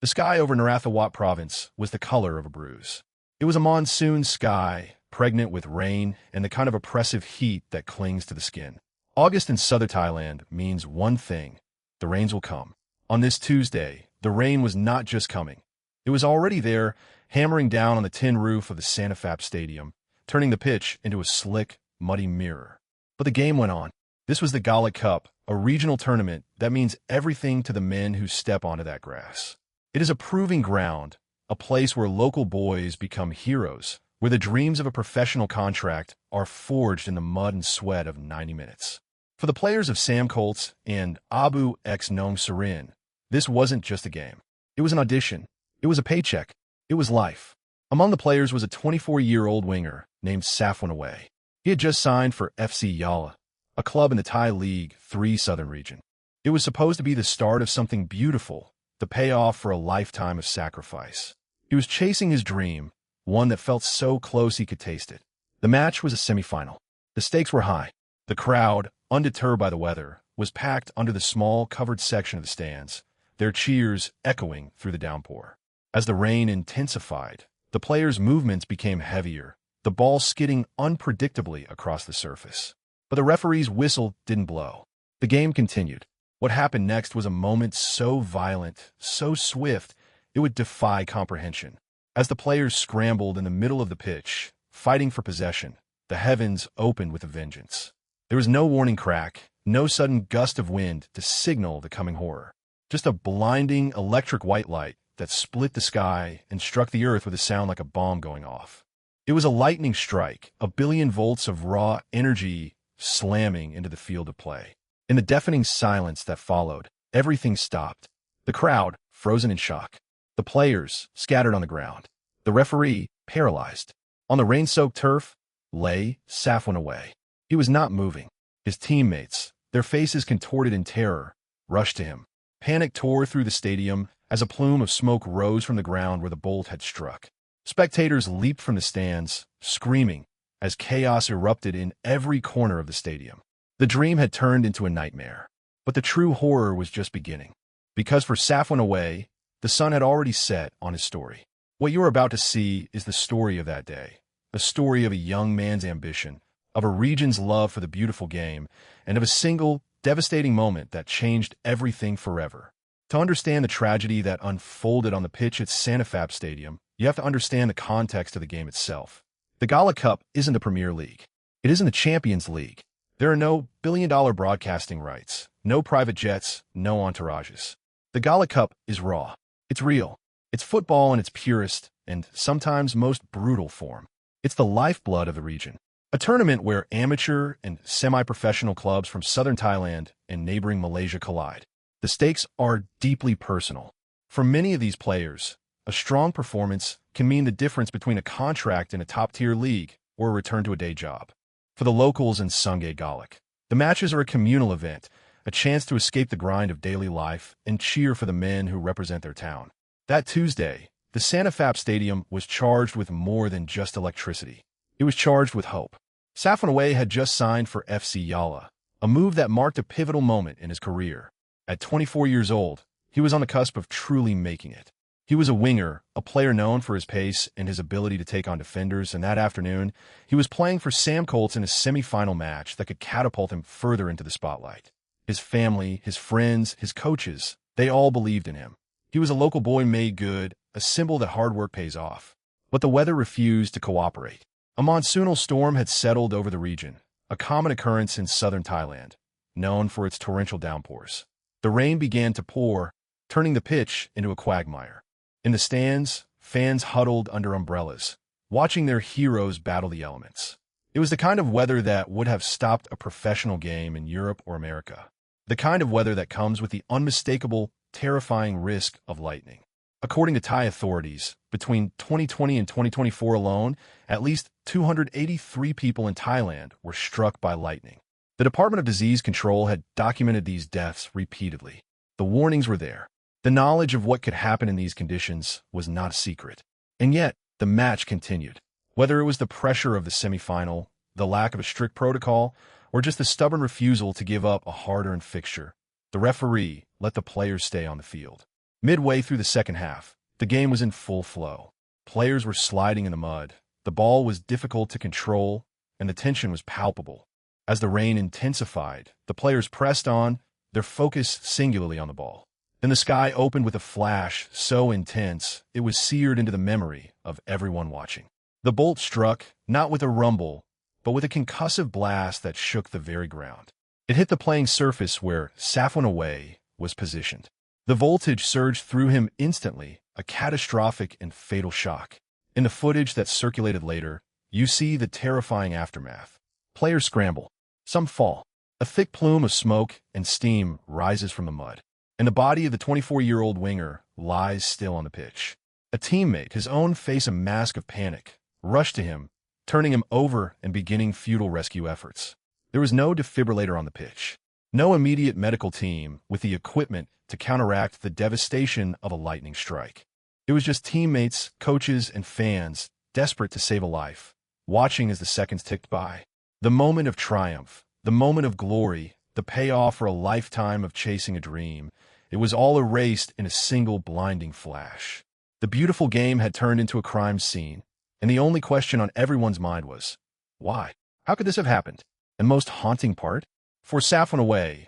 The sky over Narathiwat province was the color of a bruise. It was a monsoon sky, pregnant with rain and the kind of oppressive heat that clings to the skin. August in southern Thailand means one thing: the rains will come. On this Tuesday, the rain was not just coming. It was already there, hammering down on the tin roof of the Narathiwat Stadium, turning the pitch into a slick, muddy mirror. But the game went on. This was the Gala Cup, a regional tournament that means everything to the men who step onto that grass. It is a proving ground, a place where local boys become heroes, where the dreams of a professional contract are forged in the mud and sweat of 90 minutes. For the players of Sam Colts and Abu X Nong Sarin, this wasn't just a game. It was an audition. It was a paycheck. It was life. Among the players was a 24-year-old winger named Safwan Awae. He had just signed for FC Yala, a club in the Thai League 3 Southern region. It was supposed to be the start of something beautiful, the payoff for a lifetime of sacrifice. He was chasing his dream, one that felt so close he could taste it. The match was a semifinal. The stakes were high. The crowd, undeterred by the weather, was packed under the small, covered section of the stands, their cheers echoing through the downpour. As the rain intensified, the players' movements became heavier, the ball skidding unpredictably across the surface. But the referee's whistle didn't blow. The game continued. What happened next was a moment so violent, so swift, it would defy comprehension. As the players scrambled in the middle of the pitch, fighting for possession, the heavens opened with a vengeance. There was no warning crack, no sudden gust of wind to signal the coming horror. Just a blinding electric white light that split the sky and struck the earth with a sound like a bomb going off. It was a lightning strike, a billion volts of raw energy slamming into the field of play. In the deafening silence that followed, everything stopped. The crowd, frozen in shock. The players, scattered on the ground. The referee, paralyzed. On the rain-soaked turf, lay Safwan Awae. He was not moving. His teammates, their faces contorted in terror, rushed to him. Panic tore through the stadium as a plume of smoke rose from the ground where the bolt had struck. Spectators leaped from the stands, screaming, as chaos erupted in every corner of the stadium. The dream had turned into a nightmare. But the true horror was just beginning. Because for Safwan Awae, the sun had already set on his story. What you are about to see is the story of that day. A story of a young man's ambition, of a region's love for the beautiful game, and of a single, devastating moment that changed everything forever. To understand the tragedy that unfolded on the pitch at Narathiwat Stadium, you have to understand the context of the game itself. The Gala Cup isn't the Premier League. It isn't the Champions League. There are no billion-dollar broadcasting rights, no private jets, no entourages. The Gala Cup is raw. It's real. It's football in its purest and sometimes most brutal form. It's the lifeblood of the region. A tournament where amateur and semi-professional clubs from southern Thailand and neighboring Malaysia collide. The stakes are deeply personal. For many of these players, a strong performance can mean the difference between a contract in a top-tier league or a return to a day job. For the locals in Sungay Galak, the matches are a communal event, a chance to escape the grind of daily life and cheer for the men who represent their town. That Tuesday, the Narathiwat Stadium was charged with more than just electricity. It was charged with hope. Safwan Awae had just signed for FC Yala, a move that marked a pivotal moment in his career. At 24 years old, he was on the cusp of truly making it. He was a winger, a player known for his pace and his ability to take on defenders, and that afternoon, he was playing for Sam Colts in a semi-final match that could catapult him further into the spotlight. His family, his friends, his coaches, they all believed in him. He was a local boy made good, a symbol that hard work pays off. But the weather refused to cooperate. A monsoonal storm had settled over the region, a common occurrence in southern Thailand, known for its torrential downpours. The rain began to pour, turning the pitch into a quagmire. In the stands, fans huddled under umbrellas, watching their heroes battle the elements. It was the kind of weather that would have stopped a professional game in Europe or America. The kind of weather that comes with the unmistakable, terrifying risk of lightning. According to Thai authorities, between 2020 and 2024 alone, at least 283 people in Thailand were struck by lightning. The Department of Disease Control had documented these deaths repeatedly. The warnings were there. The knowledge of what could happen in these conditions was not a secret. And yet, the match continued. Whether it was the pressure of the semifinal, the lack of a strict protocol, or just the stubborn refusal to give up a hard-earned fixture, the referee let the players stay on the field. Midway through the second half, the game was in full flow. Players were sliding in the mud, the ball was difficult to control, and the tension was palpable. As the rain intensified, the players pressed on, their focus singularly on the ball. Then the sky opened with a flash so intense it was seared into the memory of everyone watching. The bolt struck, not with a rumble, but with a concussive blast that shook the very ground. It hit the playing surface where Safwan Awae was positioned. The voltage surged through him instantly, a catastrophic and fatal shock. In the footage that circulated later, you see the terrifying aftermath. Players scramble. Some fall. A thick plume of smoke and steam rises from the mud, and the body of the 24-year-old winger lies still on the pitch. A teammate, his own face a mask of panic, rushed to him, turning him over and beginning futile rescue efforts. There was no defibrillator on the pitch, no immediate medical team with the equipment to counteract the devastation of a lightning strike. It was just teammates, coaches, and fans desperate to save a life, watching as the seconds ticked by. The moment of triumph, the moment of glory, the payoff for a lifetime of chasing a dream, it was all erased in a single blinding flash. The beautiful game had turned into a crime scene, and the only question on everyone's mind was, why? How could this have happened? And most haunting part? For Safwan Awae,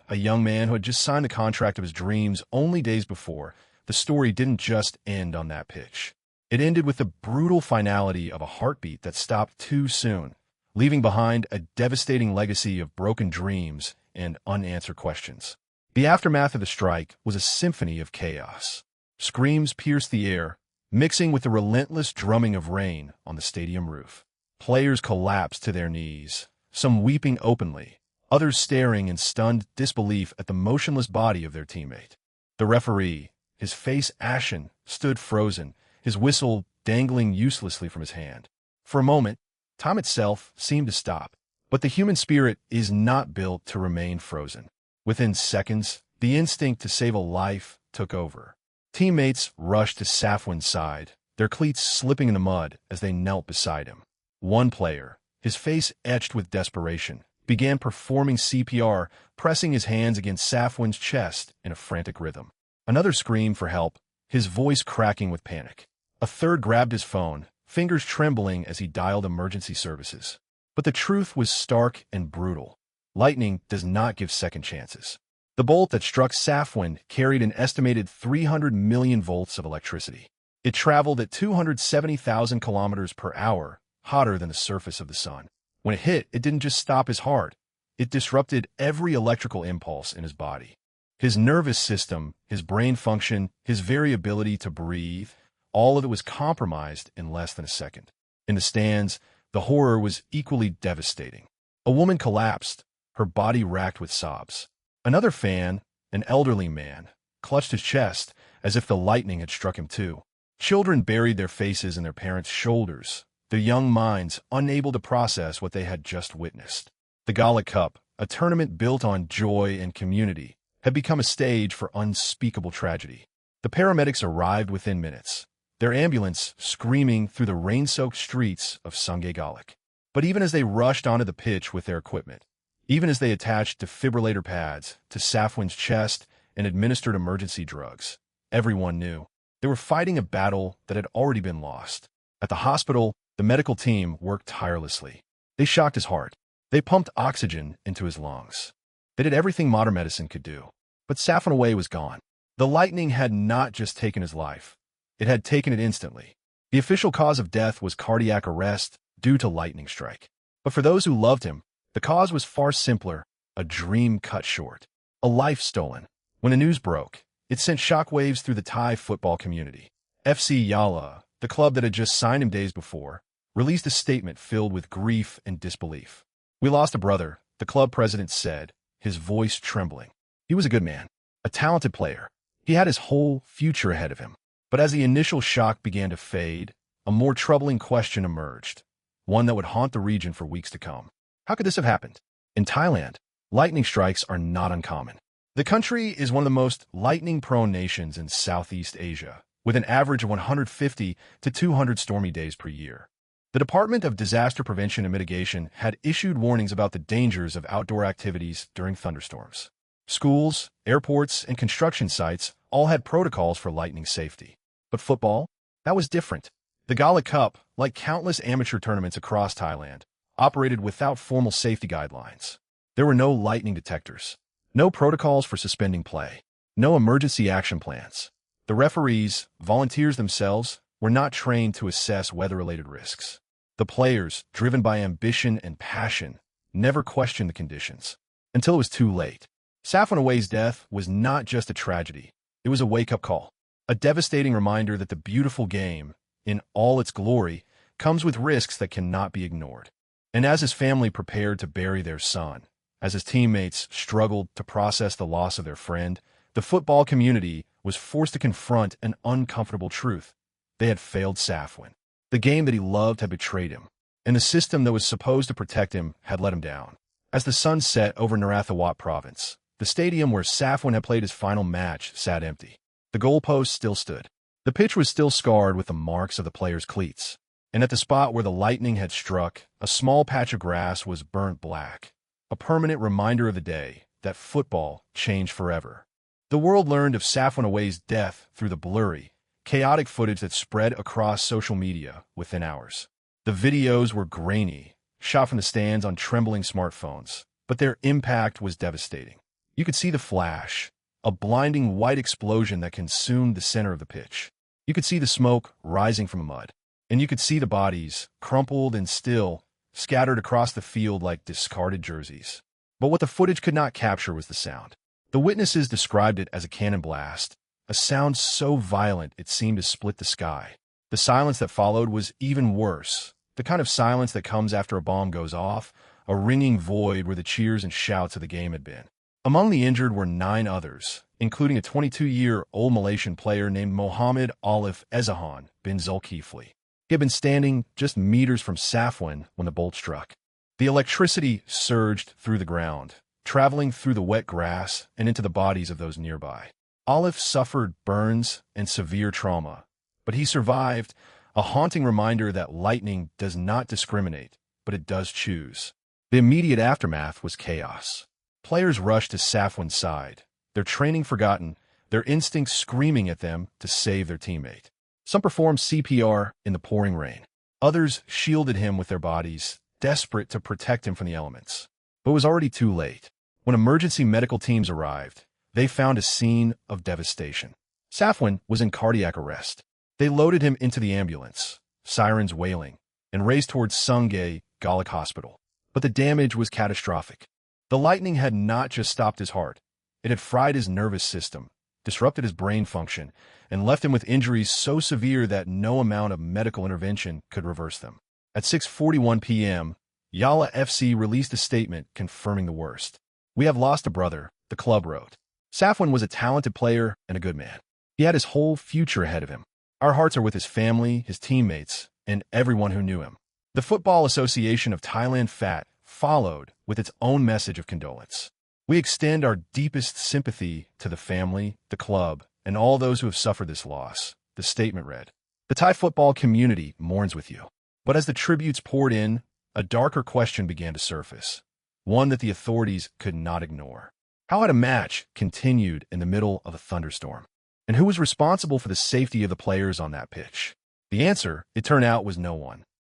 a young man who had just signed the contract of his dreams only days before, the story didn't just end on that pitch. It ended with the brutal finality of a heartbeat that stopped too soon, leaving behind a devastating legacy of broken dreams and unanswered questions. The aftermath of the strike was a symphony of chaos. Screams pierced the air, mixing with the relentless drumming of rain on the stadium roof. Players collapsed to their knees, some weeping openly, others staring in stunned disbelief at the motionless body of their teammate. The referee, his face ashen, stood frozen, his whistle dangling uselessly from his hand. For a moment, time itself seemed to stop, but the human spirit is not built to remain frozen. Within seconds, the instinct to save a life took over. Teammates rushed to Safwan's side, their cleats slipping in the mud as they knelt beside him. One player, his face etched with desperation, began performing CPR, pressing his hands against Safwan's chest in a frantic rhythm. Another screamed for help, his voice cracking with panic. A third grabbed his phone, fingers trembling as he dialed emergency services. But the truth was stark and brutal. Lightning does not give second chances. The bolt that struck Safwan carried an estimated 300 million volts of electricity. It traveled at 270,000 kilometers per hour, hotter than the surface of the sun. When it hit, it didn't just stop his heart. It disrupted every electrical impulse in his body. His nervous system, his brain function, his very ability to breathe, all of it was compromised in less than a second. In the stands, the horror was equally devastating. A woman collapsed, her body racked with sobs. Another fan, an elderly man, clutched his chest as if the lightning had struck him too. Children buried their faces in their parents' shoulders, their young minds unable to process what they had just witnessed. The Gala Cup, a tournament built on joy and community, had become a stage for unspeakable tragedy. The paramedics arrived within minutes, their ambulance screaming through the rain-soaked streets of Sungay Galak. But even as they rushed onto the pitch with their equipment, even as they attached defibrillator pads to Safwan's chest and administered emergency drugs, everyone knew they were fighting a battle that had already been lost. At the hospital, the medical team worked tirelessly. They shocked his heart. They pumped oxygen into his lungs. They did everything modern medicine could do. But Safwan Awae was gone. The lightning had not just taken his life. It had taken it instantly. The official cause of death was cardiac arrest due to lightning strike. But for those who loved him, the cause was far simpler, a dream cut short, a life stolen. When the news broke, it sent shockwaves through the Thai football community. FC Yala, the club that had just signed him days before, released a statement filled with grief and disbelief. "We lost a brother," the club president said, his voice trembling. He was a good man, a talented player. He had his whole future ahead of him. But as the initial shock began to fade, a more troubling question emerged, one that would haunt the region for weeks to come. How could this have happened? In Thailand, lightning strikes are not uncommon. The country is one of the most lightning-prone nations in Southeast Asia, with an average of 150 to 200 stormy days per year. The Department of Disaster Prevention and Mitigation had issued warnings about the dangers of outdoor activities during thunderstorms. Schools, airports, and construction sites all had protocols for lightning safety. But football? That was different. The Gala Cup, like countless amateur tournaments across Thailand, operated without formal safety guidelines. There were no lightning detectors, no protocols for suspending play, no emergency action plans. The referees, volunteers themselves, were not trained to assess weather-related risks. The players, driven by ambition and passion, never questioned the conditions. Until it was too late. Safwan Awae's death was not just a tragedy. It was a wake-up call. A devastating reminder that the beautiful game, in all its glory, comes with risks that cannot be ignored. And as his family prepared to bury their son, as his teammates struggled to process the loss of their friend, the football community was forced to confront an uncomfortable truth. They had failed Safwan. The game that he loved had betrayed him, and the system that was supposed to protect him had let him down. As the sun set over Narathiwat province, the stadium where Safwan had played his final match sat empty. The goalpost still stood. The pitch was still scarred with the marks of the players' cleats, and at the spot where the lightning had struck, a small patch of grass was burnt black, a permanent reminder of the day that football changed forever. The world learned of Safwan Awae's death through the blurry, chaotic footage that spread across social media within hours. The videos were grainy, shot from the stands on trembling smartphones, but their impact was devastating. You could see the flash, a blinding white explosion that consumed the center of the pitch. You could see the smoke rising from the mud, and you could see the bodies, crumpled and still, scattered across the field like discarded jerseys. But what the footage could not capture was the sound. The witnesses described it as a cannon blast, a sound so violent it seemed to split the sky. The silence that followed was even worse, the kind of silence that comes after a bomb goes off, a ringing void where the cheers and shouts of the game had been. Among the injured were 9 others, including a 22-year-old Malaysian player named Mohammed Alif Ezahan bin Zulkifli. He had been standing just meters from Safwan when the bolt struck. The electricity surged through the ground, traveling through the wet grass and into the bodies of those nearby. Alif suffered burns and severe trauma, but he survived, a haunting reminder that lightning does not discriminate, but it does choose. The immediate aftermath was chaos. Players rushed to Safwan's side, their training forgotten, their instincts screaming at them to save their teammate. Some performed CPR in the pouring rain. Others shielded him with their bodies, desperate to protect him from the elements. But it was already too late. When emergency medical teams arrived, they found a scene of devastation. Safwan was in cardiac arrest. They loaded him into the ambulance, sirens wailing, and raced towards Sungay Galak Hospital. But the damage was catastrophic. The lightning had not just stopped his heart. It had fried his nervous system, disrupted his brain function, and left him with injuries so severe that no amount of medical intervention could reverse them. At 6:41 p.m., Yala FC released a statement confirming the worst. "We have lost a brother," the club wrote. Safwan was a talented player and a good man. He had his whole future ahead of him. Our hearts are with his family, his teammates, and everyone who knew him. The Football Association of Thailand FAT followed with its own message of condolence. "We extend our deepest sympathy to the family, the club, and all those who have suffered this loss," the statement read. "The Thai football community mourns with you." But as the tributes poured in, a darker question began to surface, one that the authorities could not ignore. How had a match continued in the middle of a thunderstorm? And who was responsible for the safety of the players on that pitch? The answer, it turned out, was no one.